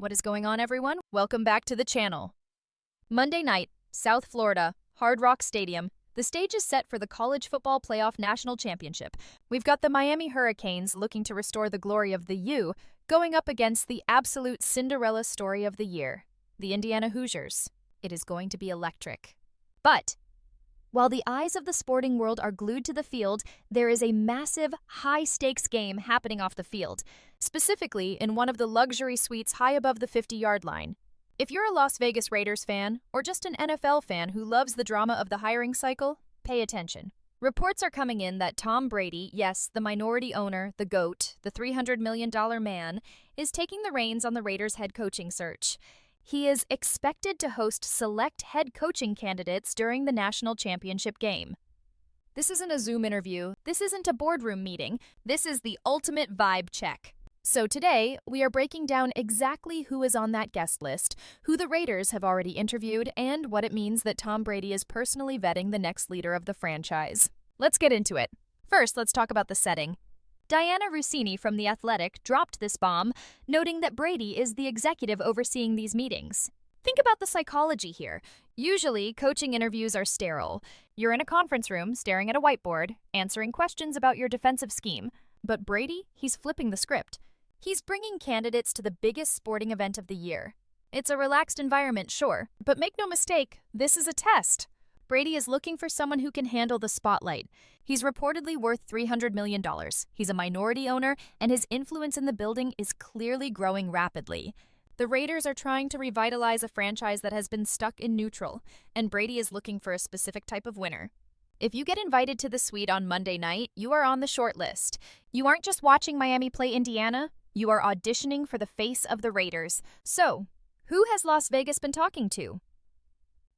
What is going on, everyone? Welcome back to the channel. Monday night, South Florida, Hard Rock Stadium. The stage is set for the College Football Playoff National Championship. We've got the Miami Hurricanes looking to restore the glory of the U, going up against the absolute Cinderella story of the year, the Indiana Hoosiers. It is going to be electric. But while the eyes of the sporting world are glued to the field, there is a massive, high-stakes game happening off the field, specifically in one of the luxury suites high above the 50-yard line. If you're a Las Vegas Raiders fan, or just an NFL fan who loves the drama of the hiring cycle, pay attention. Reports are coming in that Tom Brady, yes, the minority owner, the GOAT, the $300 million man, is taking the reins on the Raiders' head coaching search. He is expected to host select head coaching candidates during the national championship game. This isn't a Zoom interview. This isn't a boardroom meeting. This is the ultimate vibe check. So today, we are breaking down exactly who is on that guest list, who the Raiders have already interviewed, and what it means that Tom Brady is personally vetting the next leader of the franchise. Let's get into it. First, let's talk about the setting. Diana Russini from The Athletic dropped this bomb, noting that Brady is the executive overseeing these meetings. Think about the psychology here. Usually, coaching interviews are sterile. You're in a conference room, staring at a whiteboard, answering questions about your defensive scheme. But Brady, he's flipping the script. He's bringing candidates to the biggest sporting event of the year. It's a relaxed environment, sure, but make no mistake, this is a test. Brady is looking for someone who can handle the spotlight. He's reportedly worth $300 million. He's a minority owner, and his influence in the building is clearly growing rapidly. The Raiders are trying to revitalize a franchise that has been stuck in neutral, and Brady is looking for a specific type of winner. If you get invited to the suite on Monday night, you are on the short list. You aren't just watching Miami play Indiana, you are auditioning for the face of the Raiders. So, who has Las Vegas been talking to?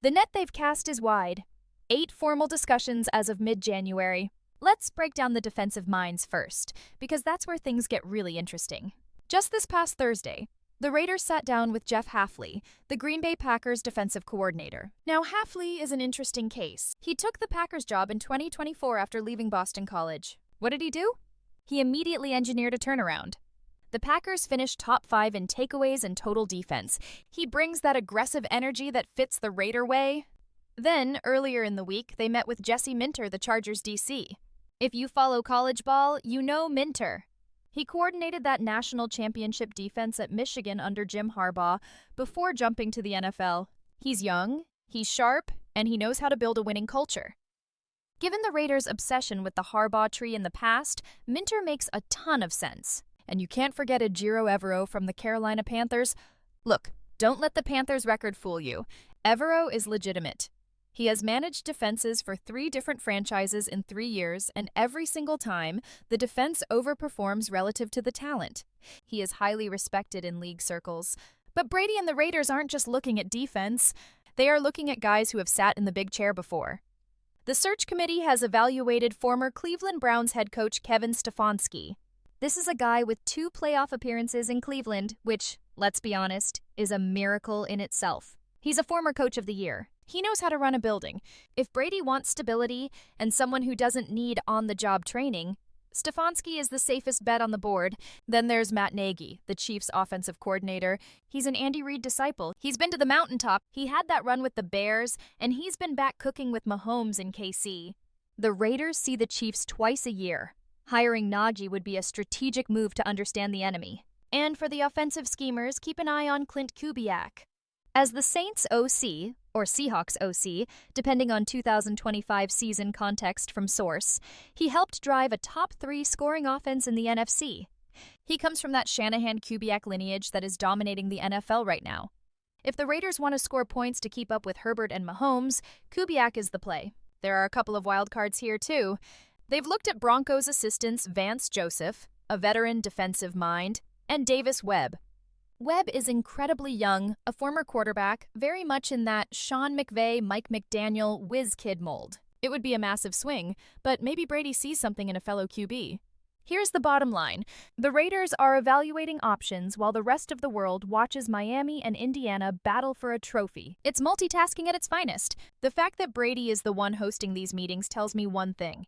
The net they've cast is wide. 8 formal discussions as of mid-January. Let's break down the defensive minds first, because that's where things get really interesting. Just this past Thursday, the Raiders sat down with Jeff Hafley, the Green Bay Packers defensive coordinator. Now, Hafley is an interesting case. He took the Packers job in 2024 after leaving Boston College. What did he do? He immediately engineered a turnaround. The Packers finished top 5 in takeaways and total defense. He brings that aggressive energy that fits the Raider way. Then, earlier in the week, they met with Jesse Minter, the Chargers DC. If you follow college ball, you know Minter. He coordinated that national championship defense at Michigan under Jim Harbaugh before jumping to the NFL. He's young, he's sharp, and he knows how to build a winning culture. Given the Raiders' obsession with the Harbaugh tree in the past, Minter makes a ton of sense. And you can't forget Ejiro Evero from the Carolina Panthers. Look, don't let the Panthers record fool you. Evero is legitimate. He has managed defenses for 3 different franchises in 3 years, and every single time, the defense overperforms relative to the talent. He is highly respected in league circles. But Brady and the Raiders aren't just looking at defense. They are looking at guys who have sat in the big chair before. The search committee has evaluated former Cleveland Browns head coach Kevin Stefanski. This is a guy with 2 playoff appearances in Cleveland, which, let's be honest, is a miracle in itself. He's a former coach of the year. He knows how to run a building. If Brady wants stability and someone who doesn't need on-the-job training, Stefanski is the safest bet on the board. Then there's Matt Nagy, the Chiefs' offensive coordinator. He's an Andy Reid disciple. He's been to the mountaintop. He had that run with the Bears, and he's been back cooking with Mahomes in KC. The Raiders see the Chiefs twice a year. Hiring Nagy would be a strategic move to understand the enemy. And for the offensive schemers, keep an eye on Clint Kubiak. As the Saints OC, or Seahawks OC, depending on 2025 season context from source, he helped drive a top 3 scoring offense in the NFC. He comes from that Shanahan-Kubiak lineage that is dominating the NFL right now. If the Raiders want to score points to keep up with Herbert and Mahomes, Kubiak is the play. There are a couple of wild cards here, too. They've looked at Broncos assistants Vance Joseph, a veteran defensive mind, and Davis Webb. Webb is incredibly young, a former quarterback, very much in that Sean McVay, Mike McDaniel, whiz kid mold. It would be a massive swing, but maybe Brady sees something in a fellow QB. Here's the bottom line. The Raiders are evaluating options while the rest of the world watches Miami and Indiana battle for a trophy. It's multitasking at its finest. The fact that Brady is the one hosting these meetings tells me one thing.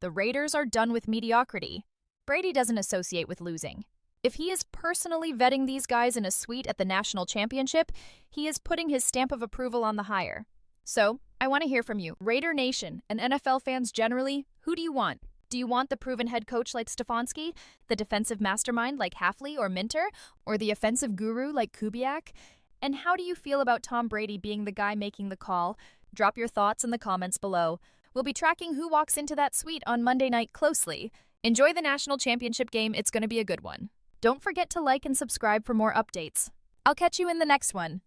The Raiders are done with mediocrity. Brady doesn't associate with losing. If he is personally vetting these guys in a suite at the national championship, he is putting his stamp of approval on the hire. So, I want to hear from you. Raider Nation and NFL fans generally, who do you want? Do you want the proven head coach like Stefanski, the defensive mastermind like Hafley or Minter, or the offensive guru like Kubiak? And how do you feel about Tom Brady being the guy making the call? Drop your thoughts in the comments below. We'll be tracking who walks into that suite on Monday night closely. Enjoy the national championship game, it's going to be a good one. Don't forget to like and subscribe for more updates. I'll catch you in the next one.